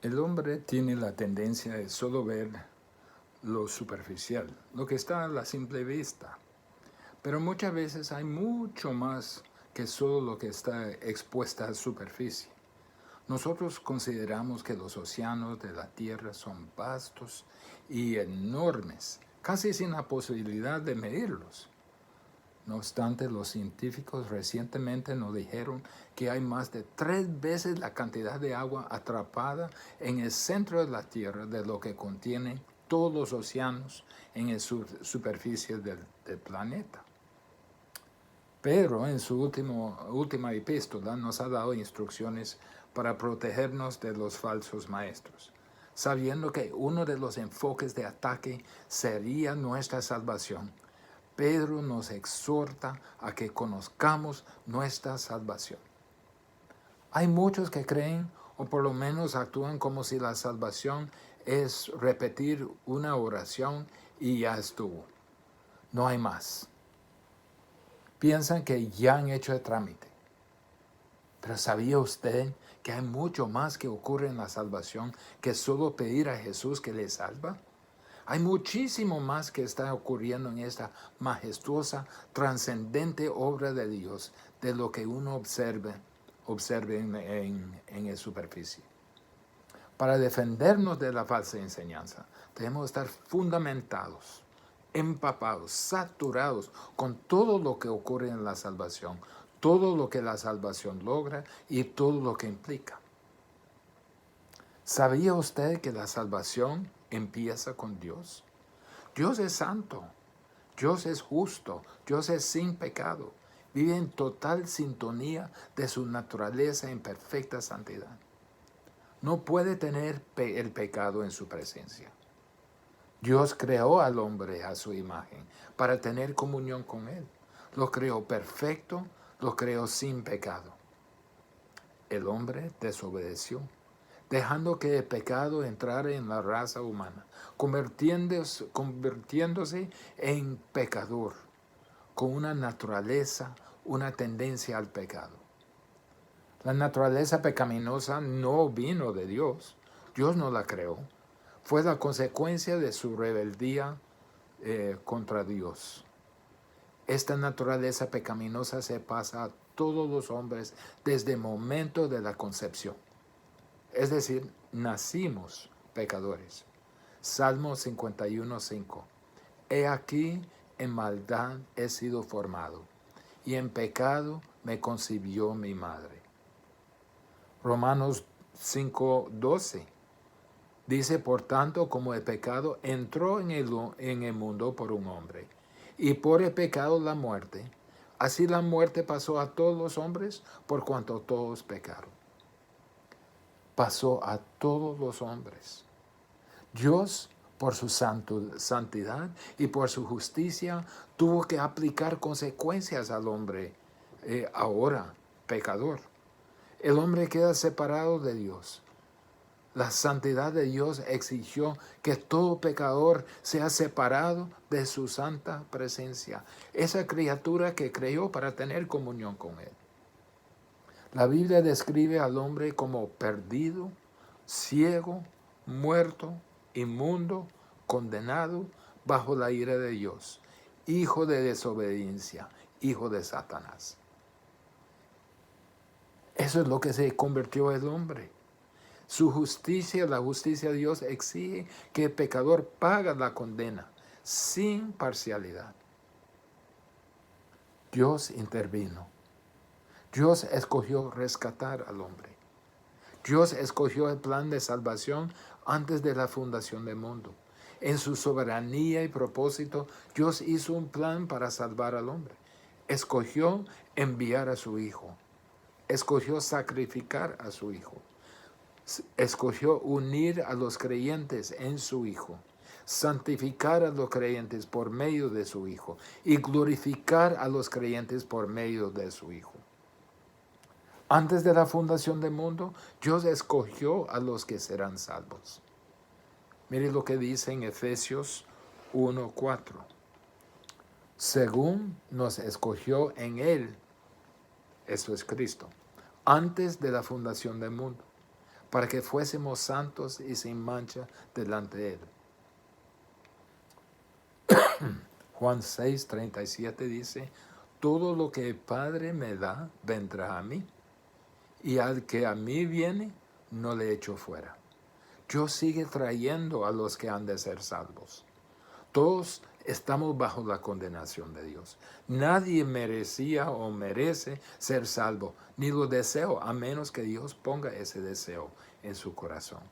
El hombre tiene la tendencia de solo ver lo superficial, lo que está a la simple vista. Pero muchas veces hay mucho más que solo lo que está expuesta a la superficie. Nosotros consideramos que los océanos de la Tierra son vastos y enormes, casi sin la posibilidad de medirlos. No obstante, los científicos recientemente nos dijeron que hay más de 3 veces la cantidad de agua atrapada en el centro de la Tierra de lo que contienen todos los océanos en la superficie del planeta. Pedro, en su última epístola, nos ha dado instrucciones para protegernos de los falsos maestros, sabiendo que uno de los enfoques de ataque sería nuestra salvación. Pedro nos exhorta a que conozcamos nuestra salvación. Hay muchos que creen, o por lo menos actúan como si la salvación es repetir una oración y ya estuvo. No hay más. Piensan que ya han hecho el trámite. Pero ¿sabía usted que hay mucho más que ocurre en la salvación que solo pedir a Jesús que le salva? Hay muchísimo más que está ocurriendo en esta majestuosa, trascendente obra de Dios de lo que uno observe en la superficie. Para defendernos de la falsa enseñanza, debemos estar fundamentados, empapados, saturados con todo lo que ocurre en la salvación, todo lo que la salvación logra y todo lo que implica. ¿Sabía usted que la salvación empieza con Dios? Dios es santo, Dios es justo, Dios es sin pecado, vive en total sintonía de su naturaleza en perfecta santidad. No puede tener el pecado en su presencia. Dios creó al hombre a su imagen para tener comunión con él. Lo creó perfecto, lo creó sin pecado. El hombre desobedeció, dejando que el pecado entrara en la raza humana, convirtiéndose en pecador, con una naturaleza, una tendencia al pecado. La naturaleza pecaminosa no vino de Dios. Dios no la creó. Fue la consecuencia de su rebeldía contra Dios. Esta naturaleza pecaminosa se pasa a todos los hombres desde el momento de la concepción. Es decir, nacimos pecadores. Salmo 51:5. He aquí, en maldad he sido formado, y en pecado me concibió mi madre. Romanos 5:12. Dice, por tanto, como el pecado entró en el mundo por un hombre, y por el pecado la muerte, así la muerte pasó a todos los hombres por cuanto todos pecaron. Pasó a todos los hombres. Dios, por su santidad y por su justicia, tuvo que aplicar consecuencias al hombre, ahora pecador. El hombre queda separado de Dios. La santidad de Dios exigió que todo pecador sea separado de su santa presencia, esa criatura que creó para tener comunión con Él. La Biblia describe al hombre como perdido, ciego, muerto, inmundo, condenado bajo la ira de Dios, hijo de desobediencia, hijo de Satanás. Eso es lo que se convirtió el hombre. Su justicia, la justicia de Dios, exige que el pecador pague la condena sin parcialidad. Dios intervino. Dios escogió rescatar al hombre. Dios escogió el plan de salvación antes de la fundación del mundo. En su soberanía y propósito, Dios hizo un plan para salvar al hombre. Escogió enviar a su Hijo. Escogió sacrificar a su Hijo. Escogió unir a los creyentes en su Hijo, santificar a los creyentes por medio de su Hijo y glorificar a los creyentes por medio de su Hijo. Antes de la fundación del mundo, Dios escogió a los que serán salvos. Mire lo que dice en Efesios 1:4. Según nos escogió en Él, eso es Cristo, antes de la fundación del mundo, para que fuésemos santos y sin mancha delante de Él. Juan 6:37 dice, todo lo que el Padre me da, vendrá a mí, y al que a mí viene, no le echo fuera. Yo sigue trayendo a los que han de ser salvos. Todos estamos bajo la condenación de Dios. Nadie merecía o merece ser salvo, ni lo deseo, a menos que Dios ponga ese deseo en su corazón.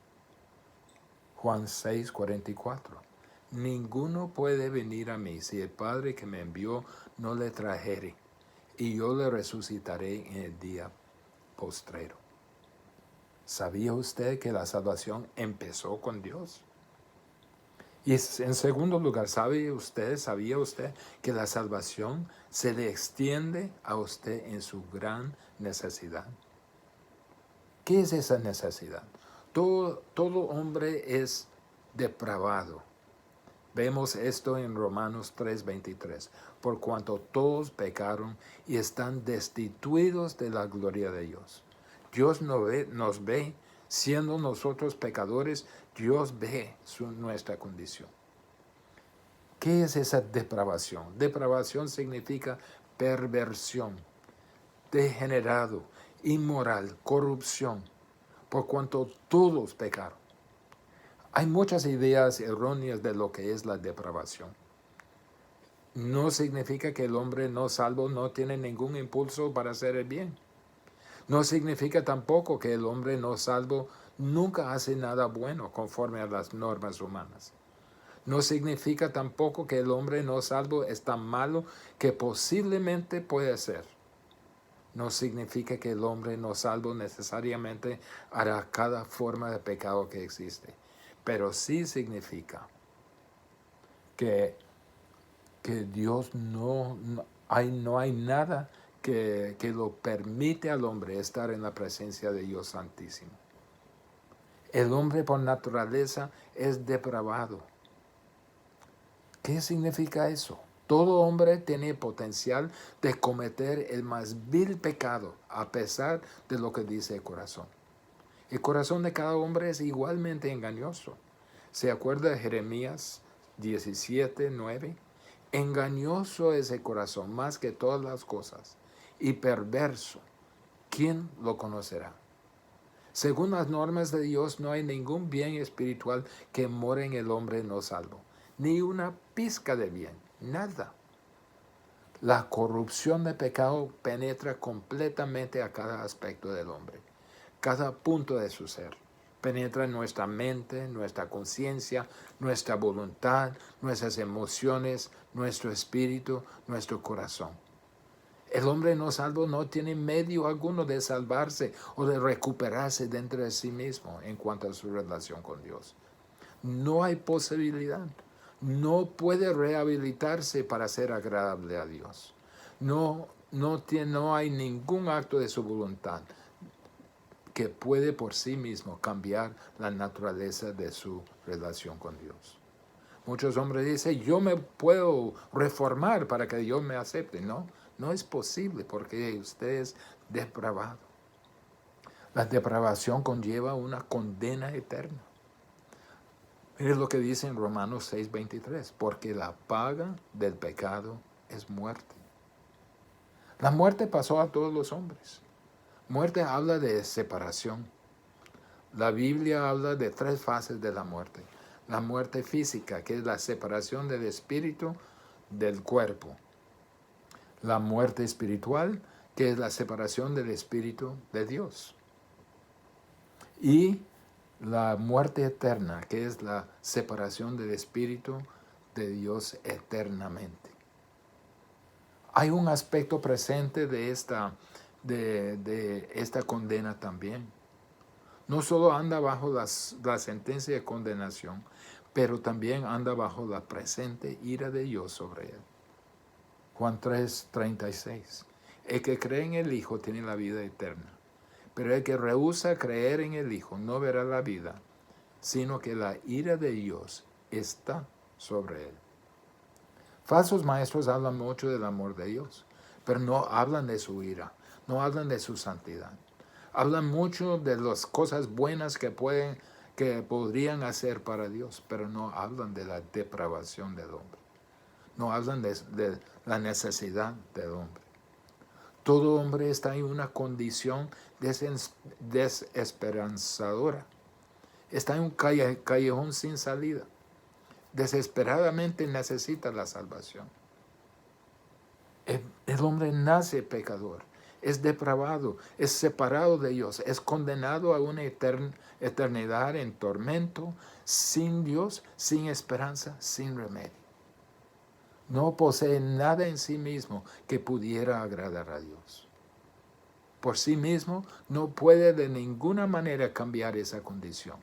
Juan 6:44. Ninguno puede venir a mí si el Padre que me envió no le trajere, y yo le resucitaré en el día postrero. ¿Sabía usted que la salvación empezó con Dios? Y en segundo lugar, sabía usted que la salvación se le extiende a usted en su gran necesidad? ¿Qué es esa necesidad? Todo hombre es depravado. Vemos esto en Romanos 3:23. Por cuanto todos pecaron y están destituidos de la gloria de Dios. Dios nos ve, siendo nosotros pecadores, Dios ve nuestra condición. ¿Qué es esa depravación? Depravación significa perversión, degenerado, inmoral, corrupción, por cuanto todos pecaron. Hay muchas ideas erróneas de lo que es la depravación. No significa que el hombre no salvo no tiene ningún impulso para hacer el bien. No significa tampoco que el hombre no salvo nunca hace nada bueno conforme a las normas humanas. No significa tampoco que el hombre no salvo es tan malo que posiblemente puede ser. No significa que el hombre no salvo necesariamente hará cada forma de pecado que existe. Pero sí significa que Dios no hay nada que lo permite al hombre estar en la presencia de Dios Santísimo. El hombre por naturaleza es depravado. ¿Qué significa eso? Todo hombre tiene potencial de cometer el más vil pecado, a pesar de lo que dice el corazón. El corazón de cada hombre es igualmente engañoso. ¿Se acuerda de Jeremías 17:9? Engañoso es el corazón más que todas las cosas, y perverso. ¿Quién lo conocerá? Según las normas de Dios, no hay ningún bien espiritual que more en el hombre no salvo. Ni una pizca de bien, nada. La corrupción de pecado penetra completamente a cada aspecto del hombre, cada punto de su ser. Penetra en nuestra mente, nuestra conciencia, nuestra voluntad, nuestras emociones, nuestro espíritu, nuestro corazón. El hombre no salvo no tiene medio alguno de salvarse o de recuperarse dentro de sí mismo en cuanto a su relación con Dios. No hay posibilidad. No puede rehabilitarse para ser agradable a Dios. No hay ningún acto de su voluntad que puede por sí mismo cambiar la naturaleza de su relación con Dios. Muchos hombres dicen, yo me puedo reformar para que Dios me acepte. No es posible porque usted es depravado. La depravación conlleva una condena eterna. Mire lo que dice en Romanos 6:23, porque la paga del pecado es muerte. La muerte pasó a todos los hombres. Muerte habla de separación. La Biblia habla de 3 fases de la muerte. La muerte física, que es la separación del espíritu del cuerpo. La muerte espiritual, que es la separación del espíritu de Dios. Y la muerte eterna, que es la separación del espíritu de Dios eternamente. Hay un aspecto presente de esta condena también. No solo anda bajo la sentencia de condenación, pero también anda bajo la presente ira de Dios sobre él. Juan 3:36. El que cree en el Hijo tiene la vida eterna, pero el que rehúsa creer en el Hijo no verá la vida, sino que la ira de Dios está sobre él. Falsos maestros hablan mucho del amor de Dios, pero no hablan de su ira, no hablan de su santidad. Hablan mucho de las cosas buenas que podrían hacer para Dios, pero no hablan de la depravación del hombre. No hablan de la necesidad del hombre. Todo hombre está en una condición desesperanzadora. Está en un callejón sin salida. Desesperadamente necesita la salvación. El hombre nace pecador, es depravado, es separado de Dios, es condenado a una eternidad en tormento, sin Dios, sin esperanza, sin remedio. No posee nada en sí mismo que pudiera agradar a Dios. Por sí mismo no puede de ninguna manera cambiar esa condición.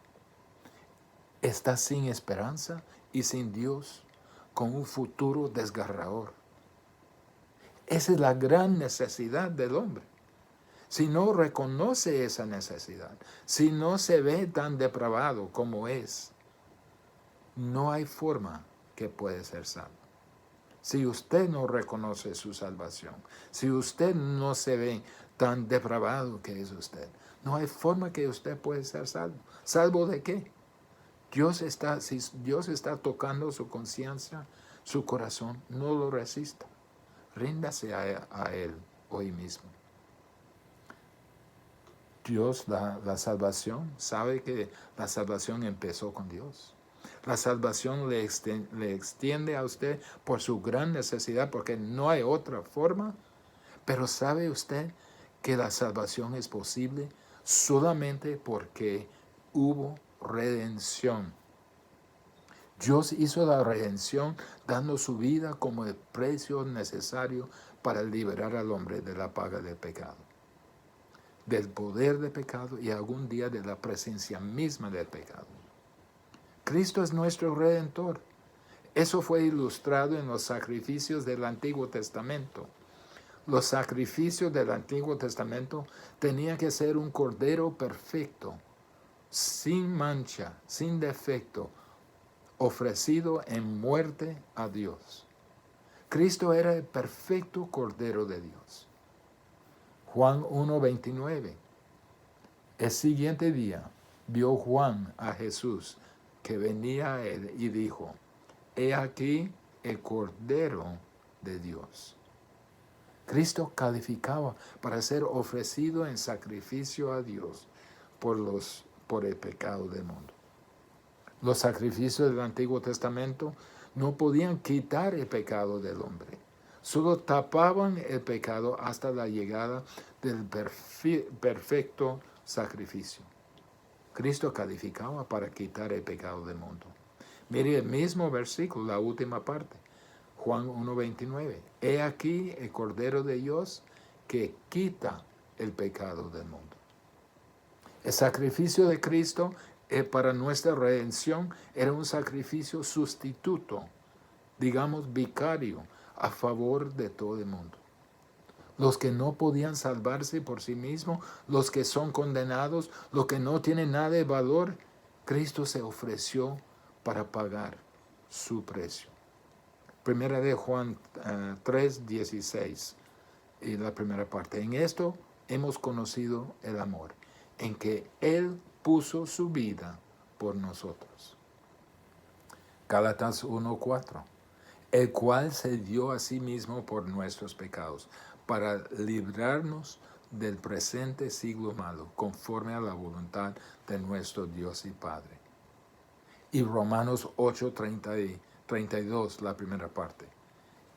Está sin esperanza y sin Dios, con un futuro desgarrador. Esa es la gran necesidad del hombre. Si no reconoce esa necesidad, si no se ve tan depravado como es, no hay forma que pueda ser salvo. Si usted no reconoce su salvación, si usted no se ve tan depravado que es usted, no hay forma que usted pueda ser salvo. ¿Salvo de qué? Si Dios está tocando su conciencia, su corazón, no lo resista. Ríndase a Él hoy mismo. Dios da la salvación. Sabe que la salvación empezó con Dios. La salvación le extiende a usted por su gran necesidad, porque no hay otra forma. Pero ¿sabe usted que la salvación es posible solamente porque hubo redención? Dios hizo la redención dando su vida como el precio necesario para liberar al hombre de la paga del pecado, del poder del pecado y algún día de la presencia misma del pecado. Cristo es nuestro Redentor. Eso fue ilustrado en los sacrificios del Antiguo Testamento. Los sacrificios del Antiguo Testamento tenían que ser un cordero perfecto, sin mancha, sin defecto, ofrecido en muerte a Dios. Cristo era el perfecto Cordero de Dios. Juan 1:29. El siguiente día vio Juan a Jesús que venía a él y dijo: He aquí el Cordero de Dios. Cristo calificaba para ser ofrecido en sacrificio a Dios por el pecado del mundo. Los sacrificios del Antiguo Testamento no podían quitar el pecado del hombre. Solo tapaban el pecado hasta la llegada del perfecto sacrificio. Cristo calificaba para quitar el pecado del mundo. Mire el mismo versículo, la última parte. Juan 1:29. He aquí el Cordero de Dios que quita el pecado del mundo. El sacrificio de Cristo para nuestra redención era un sacrificio sustituto, digamos vicario, a favor de todo el mundo. Los que no podían salvarse por sí mismos, los que son condenados, los que no tienen nada de valor, Cristo se ofreció para pagar su precio. Primera de Juan 3:16 y la primera parte. En esto hemos conocido el amor, en que Él puso su vida por nosotros. Gálatas 1:4. El cual se dio a sí mismo por nuestros pecados, para librarnos del presente siglo malo, conforme a la voluntad de nuestro Dios y Padre. Y Romanos 8:32, la primera parte.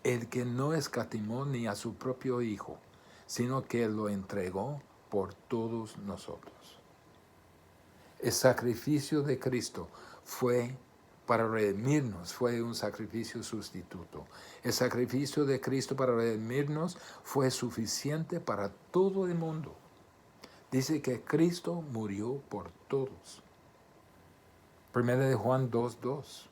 El que no escatimó ni a su propio Hijo, sino que lo entregó por todos nosotros. El sacrificio de Cristo fue para redimirnos, fue un sacrificio sustituto. El sacrificio de Cristo para redimirnos fue suficiente para todo el mundo. Dice que Cristo murió por todos. Primera de Juan 2:2.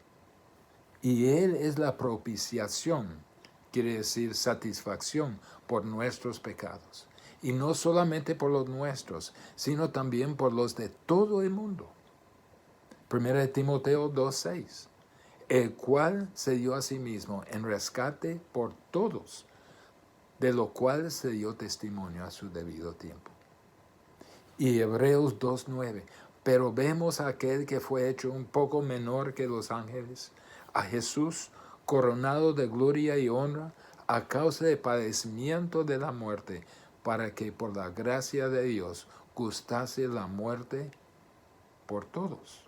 Y Él es la propiciación, quiere decir satisfacción por nuestros pecados. Y no solamente por los nuestros, sino también por los de todo el mundo. Primera de Timoteo 2:6. El cual se dio a sí mismo en rescate por todos, de lo cual se dio testimonio a su debido tiempo. Y Hebreos 2:9. Pero vemos a aquel que fue hecho un poco menor que los ángeles, a Jesús coronado de gloria y honra a causa del padecimiento de la muerte, para que por la gracia de Dios gustase la muerte por todos.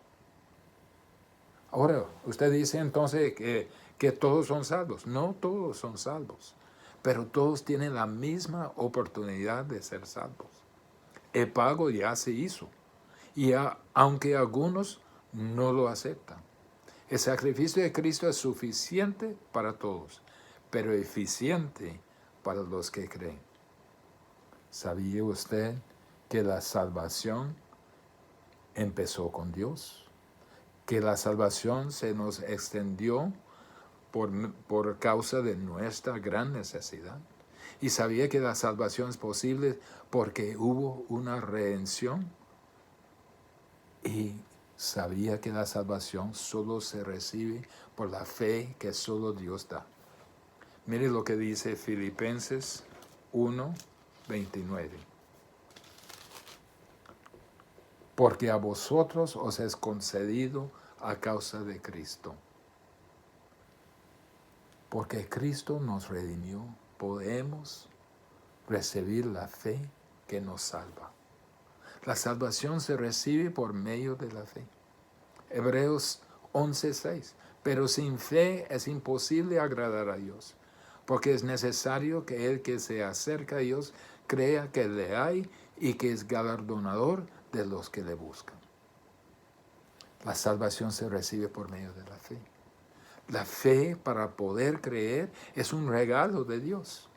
Ahora, usted dice entonces que todos son salvos. No todos son salvos, pero todos tienen la misma oportunidad de ser salvos. El pago ya se hizo, y aunque algunos no lo aceptan. El sacrificio de Cristo es suficiente para todos, pero eficiente para los que creen. ¿Sabía usted que la salvación empezó con Dios? Que la salvación se nos extendió por causa de nuestra gran necesidad. Y sabía que la salvación es posible porque hubo una redención. Y sabía que la salvación solo se recibe por la fe que solo Dios da. Mire lo que dice Filipenses 1:29. Porque a vosotros os es concedido a causa de Cristo. Porque Cristo nos redimió, podemos recibir la fe que nos salva. La salvación se recibe por medio de la fe. Hebreos 11:6. Pero sin fe es imposible agradar a Dios, porque es necesario que el que se acerca a Dios crea que le hay y que es galardonador de los que le buscan. La salvación se recibe por medio de la fe. La fe para poder creer es un regalo de Dios.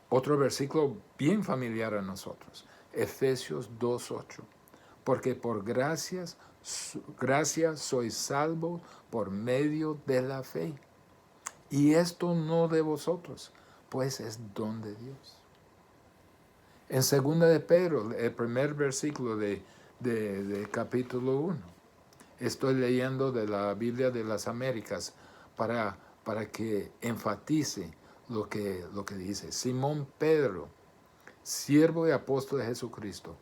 Otro versículo bien familiar a nosotros, Efesios 2:8. Porque por gracia sois salvos por medio de la fe. Y esto no de vosotros, pues es don de Dios. En 2 de Pedro, el primer versículo de capítulo 1. Estoy leyendo de la Biblia de las Américas para que enfatice lo que dice. Simón Pedro, siervo y apóstol de Jesucristo,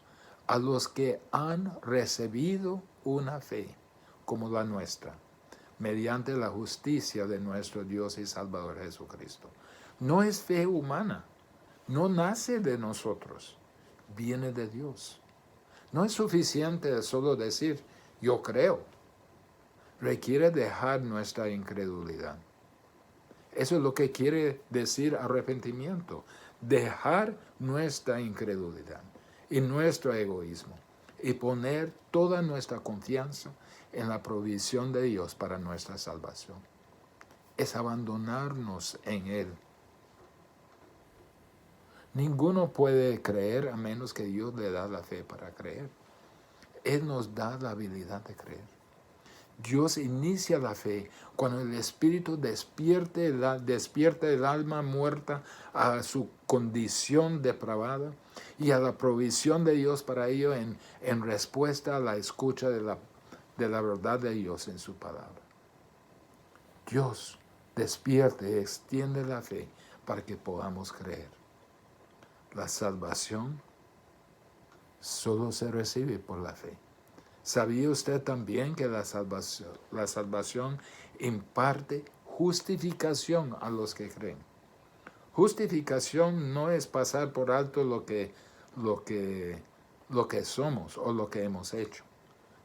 a los que han recibido una fe como la nuestra, mediante la justicia de nuestro Dios y Salvador Jesucristo. No es fe humana, no nace de nosotros, viene de Dios. No es suficiente solo decir, yo creo. Requiere dejar nuestra incredulidad. Eso es lo que quiere decir arrepentimiento. Dejar nuestra incredulidad y nuestro egoísmo y poner toda nuestra confianza en la provisión de Dios para nuestra salvación. Es abandonarnos en Él. Ninguno puede creer a menos que Dios le da la fe para creer. Él nos da la habilidad de creer. Dios inicia la fe cuando el Espíritu despierta el alma muerta a su condición depravada y a la provisión de Dios para ello en respuesta a la escucha de la verdad de Dios en su palabra. Dios despierta y extiende la fe para que podamos creer. La salvación solo se recibe por la fe. ¿Sabía usted también que la salvación imparte justificación a los que creen? Justificación no es pasar por alto lo que somos o lo que hemos hecho.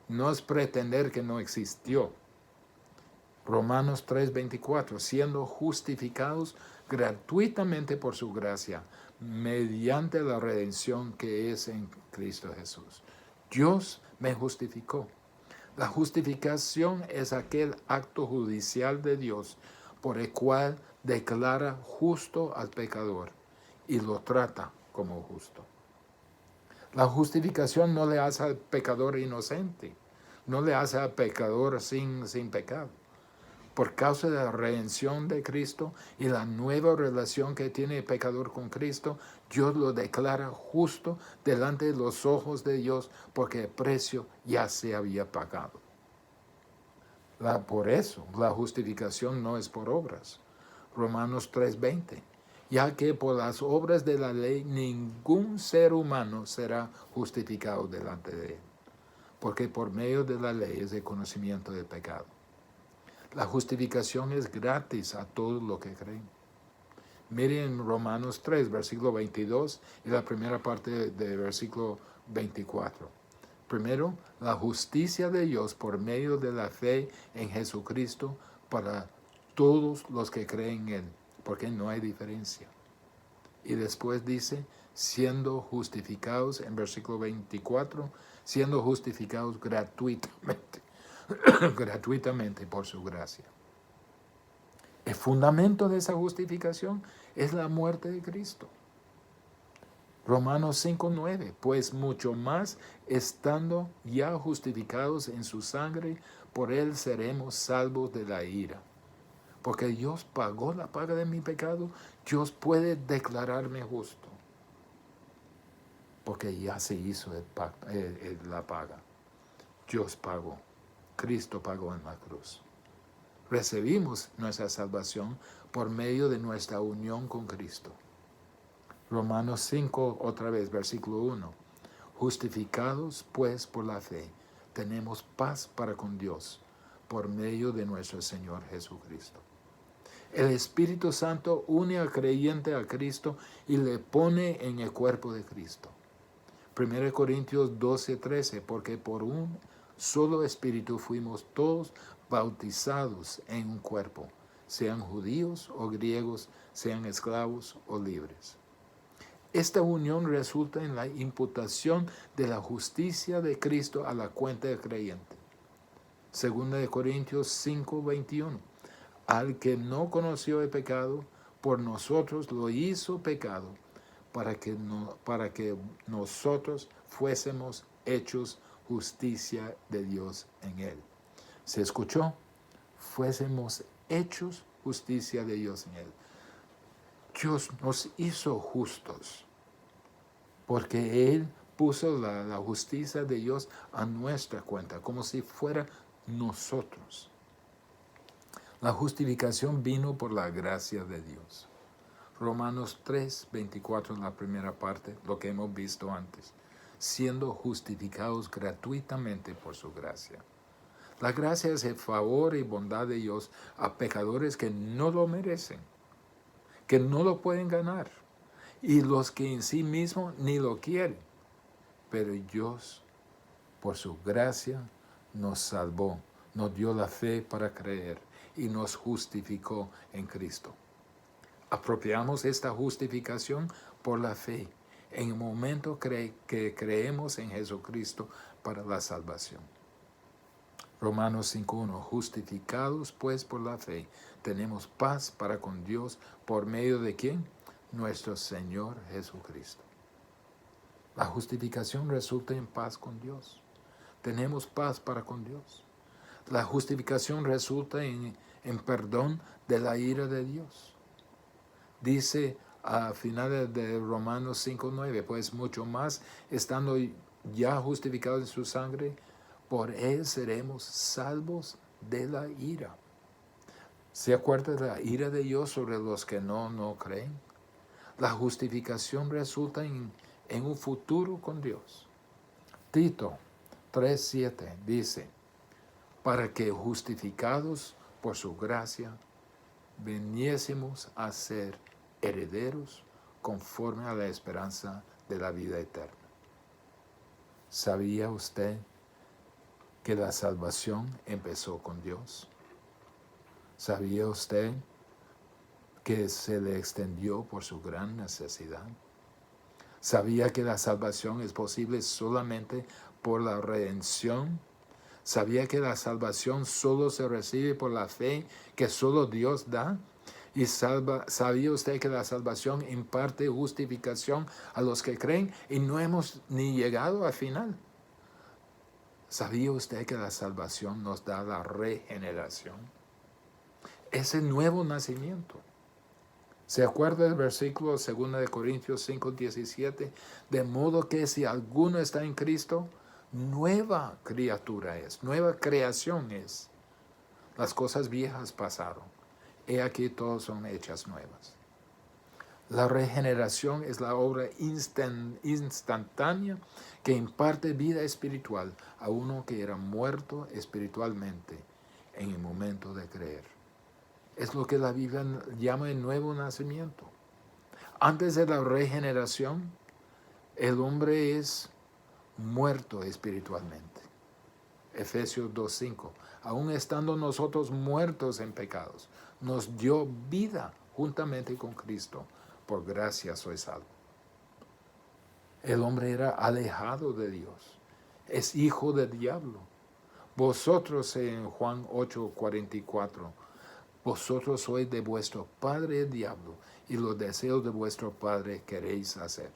No es pretender que no existió. Romanos 3:24, siendo justificados gratuitamente por su gracia, mediante la redención que es en Cristo Jesús. Dios me justificó. La justificación es aquel acto judicial de Dios por el cual declara justo al pecador y lo trata como justo. La justificación no le hace al pecador inocente, no le hace al pecador sin pecado. Por causa de la redención de Cristo y la nueva relación que tiene el pecador con Cristo, Dios lo declara justo delante de los ojos de Dios porque el precio ya se había pagado. Por eso, la justificación no es por obras. Romanos 3:20. ya que por las obras de la ley ningún ser humano será justificado delante de él, porque por medio de la ley es el conocimiento del pecado. La justificación es gratis a todos los que creen. Miren Romanos 3, versículo 22 y la primera parte de versículo 24. Primero, la justicia de Dios por medio de la fe en Jesucristo para todos los que creen en Él, porque no hay diferencia. Y después dice, siendo justificados, en versículo 24, siendo justificados gratuitamente, gratuitamente por su gracia. El fundamento de esa justificación es la muerte de Cristo. Romanos 5:9, pues mucho más estando ya justificados en su sangre, por él seremos salvos de la ira. Porque Dios pagó la paga de mi pecado, Dios puede declararme justo. Porque ya se hizo la paga. Dios pagó. Cristo pagó en la cruz. Recibimos nuestra salvación por medio de nuestra unión con Cristo. Romanos 5, otra vez, versículo 1. Justificados pues por la fe, tenemos paz para con Dios por medio de nuestro Señor Jesucristo. El Espíritu Santo une al creyente a Cristo y le pone en el cuerpo de Cristo. 1 Corintios 12:13, porque por un solo Espíritu fuimos todos bautizados en un cuerpo, sean judíos o griegos, sean esclavos o libres. Esta unión resulta en la imputación de la justicia de Cristo a la cuenta del creyente. 2 Corintios 5:21. Al que no conoció el pecado, por nosotros lo hizo pecado, para que nosotros fuésemos hechos justicia de Dios en él. ¿Se escuchó? Fuésemos hechos justicia de Dios en él. Dios nos hizo justos, porque Él puso la justicia de Dios a nuestra cuenta, como si fuera nosotros. La justificación vino por la gracia de Dios. Romanos 3, 24 en la primera parte, lo que hemos visto antes, siendo justificados gratuitamente por su gracia. La gracia es el favor y bondad de Dios a pecadores que no lo merecen, que no lo pueden ganar, y los que en sí mismos ni lo quieren. Pero Dios, por su gracia, nos salvó, nos dio la fe para creer y nos justificó en Cristo. Apropiamos esta justificación por la fe en el momento que creemos en Jesucristo para la salvación. Romanos 5:1, justificados pues por la fe, tenemos paz para con Dios por medio de ¿quién? Nuestro Señor Jesucristo. La justificación resulta en paz con Dios. Tenemos paz para con Dios. La justificación resulta en perdón de la ira de Dios. Dice a finales de Romanos 5:9, pues mucho más estando ya justificados en su sangre, por él seremos salvos de la ira. ¿Se acuerda de la ira de Dios sobre los que no creen? La justificación resulta en un futuro con Dios. Tito 3:7 dice, para que justificados por su gracia, viniésemos a ser herederos conforme a la esperanza de la vida eterna. ¿Sabía usted que la salvación empezó con Dios? ¿Sabía usted que se le extendió por su gran necesidad? ¿Sabía que la salvación es posible solamente por la redención? ¿Sabía que la salvación solo se recibe por la fe que solo Dios da? ¿Y sabía usted que la salvación imparte justificación a los que creen y no hemos ni llegado al final? ¿Sabía usted que la salvación nos da la regeneración? Ese nuevo nacimiento. ¿Se acuerda del versículo 2 Corintios 5:17? De modo que si alguno está en Cristo, nueva criatura es, nueva creación es. Las cosas viejas pasaron. He aquí todas son hechas nuevas. La regeneración es la obra instantánea que imparte vida espiritual a uno que era muerto espiritualmente en el momento de creer. Es lo que la Biblia llama el nuevo nacimiento. Antes de la regeneración, el hombre es muerto espiritualmente. Efesios 2:5. Aún estando nosotros muertos en pecados, nos dio vida juntamente con Cristo. Por gracia soy salvo. El hombre era alejado de Dios. Es hijo del diablo. Vosotros, en Juan 8:44, vosotros sois de vuestro padre el diablo, y los deseos de vuestro padre queréis hacer.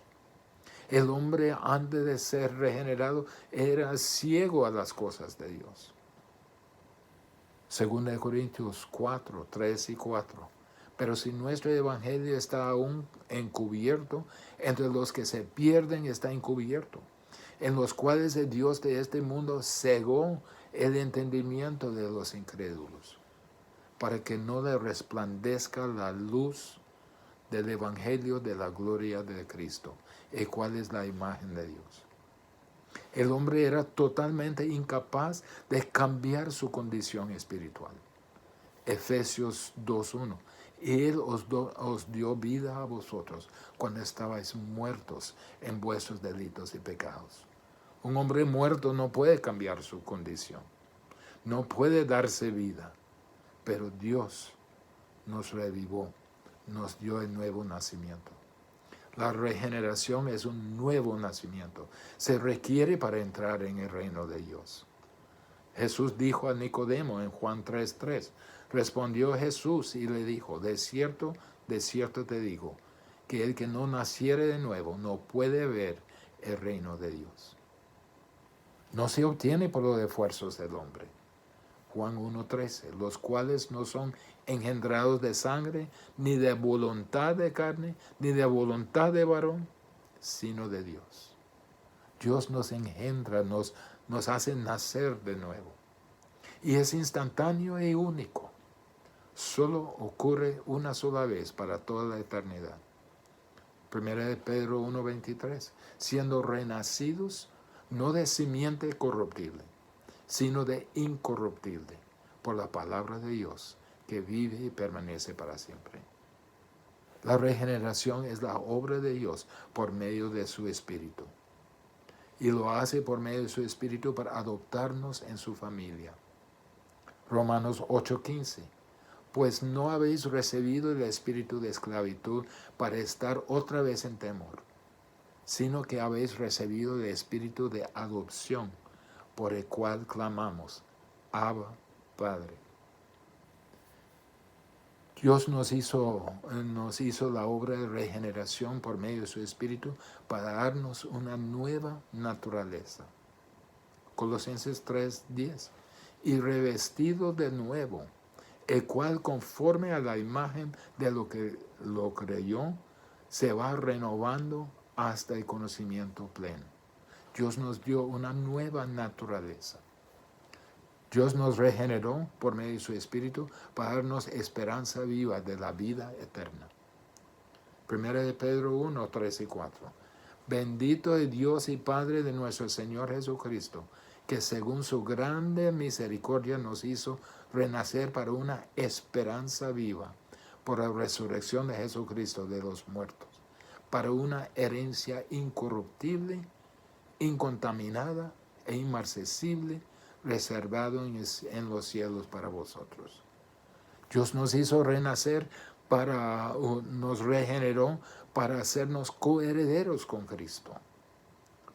El hombre, antes de ser regenerado, era ciego a las cosas de Dios. 2 Corintios 4:3 y 4. Pero si nuestro evangelio está aún encubierto, entre los que se pierden está encubierto, en los cuales el Dios de este mundo cegó el entendimiento de los incrédulos, para que no le resplandezca la luz del evangelio de la gloria de Cristo, el cual es la imagen de Dios. El hombre era totalmente incapaz de cambiar su condición espiritual. Efesios 2:1. Él os dio vida a vosotros cuando estabais muertos en vuestros delitos y pecados. Un hombre muerto no puede cambiar su condición, no puede darse vida, pero Dios nos revivó, nos dio el nuevo nacimiento. La regeneración es un nuevo nacimiento. Se requiere para entrar en el reino de Dios. Jesús dijo a Nicodemo en Juan 3:3, respondió Jesús y le dijo, de cierto te digo, que el que no naciere de nuevo no puede ver el reino de Dios. No se obtiene por los esfuerzos del hombre. Juan 1:13, los cuales no son engendrados de sangre, ni de voluntad de carne, ni de voluntad de varón, sino de Dios. Dios nos engendra, nos hace nacer de nuevo. Y es instantáneo y único. Solo ocurre una sola vez para toda la eternidad. 1 Pedro 1:23, siendo renacidos no de simiente corruptible, sino de incorruptible, por la palabra de Dios, que vive y permanece para siempre. La regeneración es la obra de Dios por medio de su Espíritu. Y lo hace por medio de su Espíritu para adoptarnos en su familia. Romanos 8:15. Pues no habéis recibido el espíritu de esclavitud para estar otra vez en temor, sino que habéis recibido el espíritu de adopción, por el cual clamamos, Abba, Padre. Dios nos hizo la obra de regeneración por medio de su Espíritu para darnos una nueva naturaleza. Colosenses 3:10. Y revestido de nuevo, el cual conforme a la imagen de lo que lo creyó, se va renovando hasta el conocimiento pleno. Dios nos dio una nueva naturaleza. Dios nos regeneró por medio de su Espíritu para darnos esperanza viva de la vida eterna. 1 Pedro 1:3 y 4. Bendito es Dios y Padre de nuestro Señor Jesucristo, que según su grande misericordia nos hizo renacer para una esperanza viva por la resurrección de Jesucristo de los muertos, para una herencia incorruptible, incontaminada e inmarcesible, reservado en los cielos para vosotros. Dios nos hizo renacer nos regeneró para hacernos coherederos con Cristo.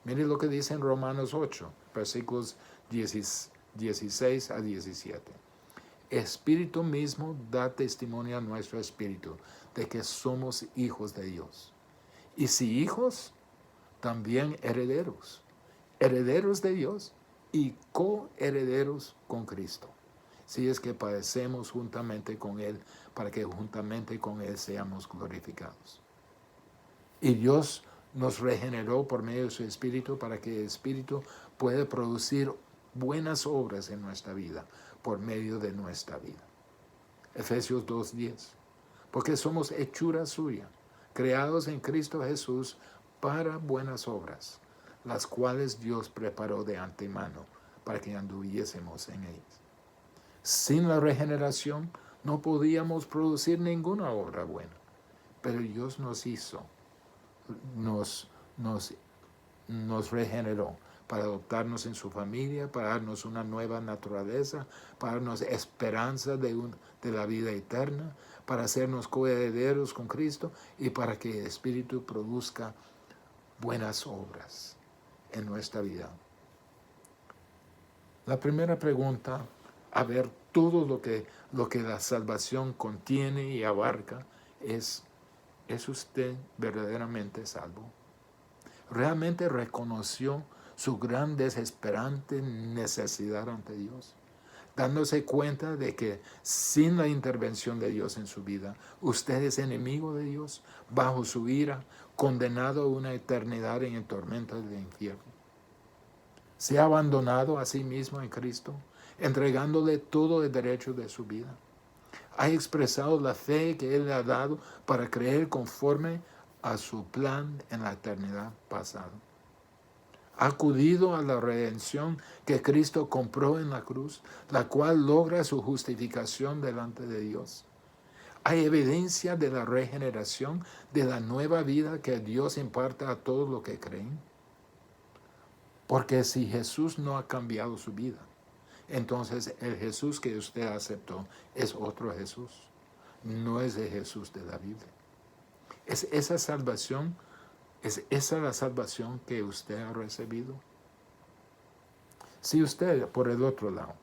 Mire lo que dice en Romanos 8, versículos 16 a 17. Espíritu mismo da testimonio a nuestro espíritu de que somos hijos de Dios. Y si hijos, también herederos, herederos de Dios y coherederos con Cristo. Si es que padecemos juntamente con Él, para que juntamente con Él seamos glorificados. Y Dios nos regeneró por medio de su Espíritu para que el Espíritu pueda producir buenas obras en nuestra vida, por medio de nuestra vida. Efesios 2:10. Porque somos hechura suya, creados en Cristo Jesús para buenas obras, las cuales Dios preparó de antemano para que anduviésemos en ellas. Sin la regeneración no podíamos producir ninguna obra buena, pero Dios nos hizo, nos, nos, nos regeneró para adoptarnos en su familia, para darnos una nueva naturaleza, para darnos esperanza de la vida eterna, para hacernos coherederos con Cristo y para que el Espíritu produzca buenas obras en nuestra vida. La primera pregunta, a ver todo lo que la salvación contiene y abarca, ¿es usted verdaderamente salvo? ¿Realmente reconoció su gran desesperante necesidad ante Dios? Dándose cuenta de que sin la intervención de Dios en su vida, usted es enemigo de Dios, bajo su ira, condenado a una eternidad en el tormento del infierno. Se ha abandonado a sí mismo en Cristo, entregándole todo el derecho de su vida. Ha expresado la fe que Él le ha dado para creer conforme a su plan en la eternidad pasada. Ha acudido a la redención que Cristo compró en la cruz, la cual logra su justificación delante de Dios. Hay evidencia de la regeneración, de la nueva vida que Dios imparte a todos los que creen. Porque si Jesús no ha cambiado su vida, entonces el Jesús que usted aceptó es otro Jesús. No es el Jesús de la Biblia. ¿Es esa salvación? ¿Es esa la salvación que usted ha recibido? Si usted, por el otro lado,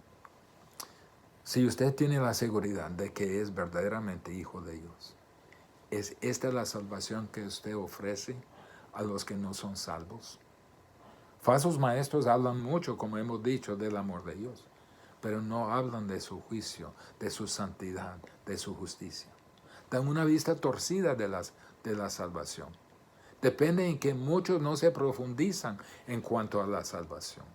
si usted tiene la seguridad de que es verdaderamente hijo de Dios, ¿es esta la salvación que usted ofrece a los que no son salvos? Falsos maestros hablan mucho, como hemos dicho, del amor de Dios, pero no hablan de su juicio, de su santidad, de su justicia. Dan una vista torcida de la salvación. Depende en que muchos no se profundizan en cuanto a la salvación.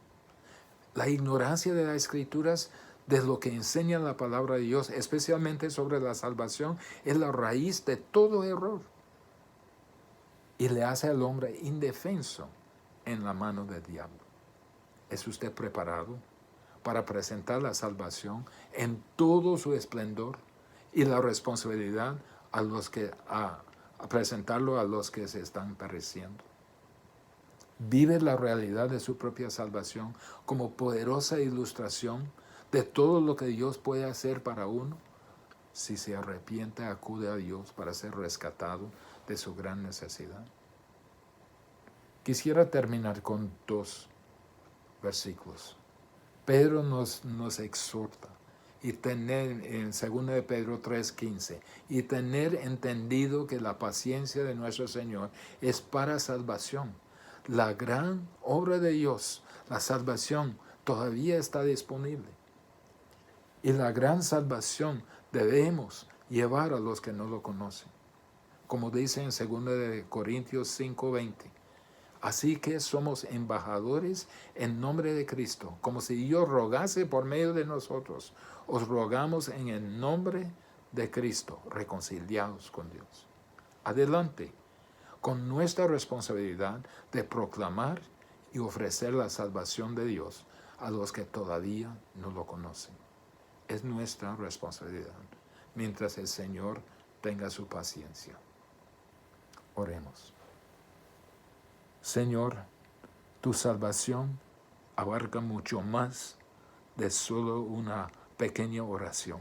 La ignorancia de las Escrituras, de lo que enseña la palabra de Dios, especialmente sobre la salvación, es la raíz de todo error. Y le hace al hombre indefenso en la mano del diablo. ¿Es usted preparado para presentar la salvación en todo su esplendor y la responsabilidad a presentarlo a los que se están pereciendo? ¿Vive la realidad de su propia salvación como poderosa ilustración de todo lo que Dios puede hacer para uno? Si se arrepiente, acude a Dios para ser rescatado de su gran necesidad. Quisiera terminar con 2 versículos. Pedro nos exhorta y tener en 2 de Pedro 3:15 y tener entendido que la paciencia de nuestro Señor es para salvación. La gran obra de Dios, la salvación, todavía está disponible. Y la gran salvación debemos llevar a los que no lo conocen. Como dice en 2 de Corintios 5:20. Así que somos embajadores en nombre de Cristo, como si yo rogase por medio de nosotros. Os rogamos en el nombre de Cristo, reconciliados con Dios. Adelante, con nuestra responsabilidad de proclamar y ofrecer la salvación de Dios a los que todavía no lo conocen. Es nuestra responsabilidad, mientras el Señor tenga su paciencia. Oremos. Señor, tu salvación abarca mucho más de solo una pequeña oración.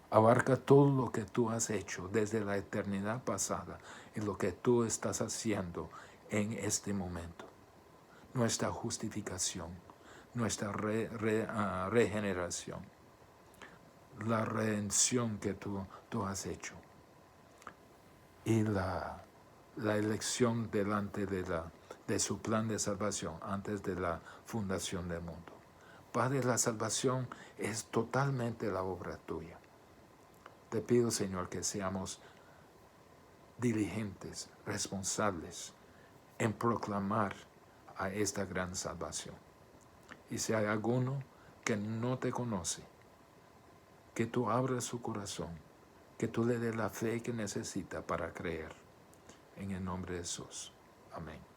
Abarca todo lo que tú has hecho desde la eternidad pasada y lo que tú estás haciendo en este momento. Nuestra justificación, nuestra regeneración, la redención que tú has hecho y la elección delante de su plan de salvación antes de la fundación del mundo. Padre, la salvación es totalmente la obra tuya. Te pido, Señor, que seamos diligentes, responsables en proclamar a esta gran salvación. Y si hay alguno que no te conoce, que tú abras su corazón que tú le des la fe que necesita para creer. En el nombre de Jesús. Amén.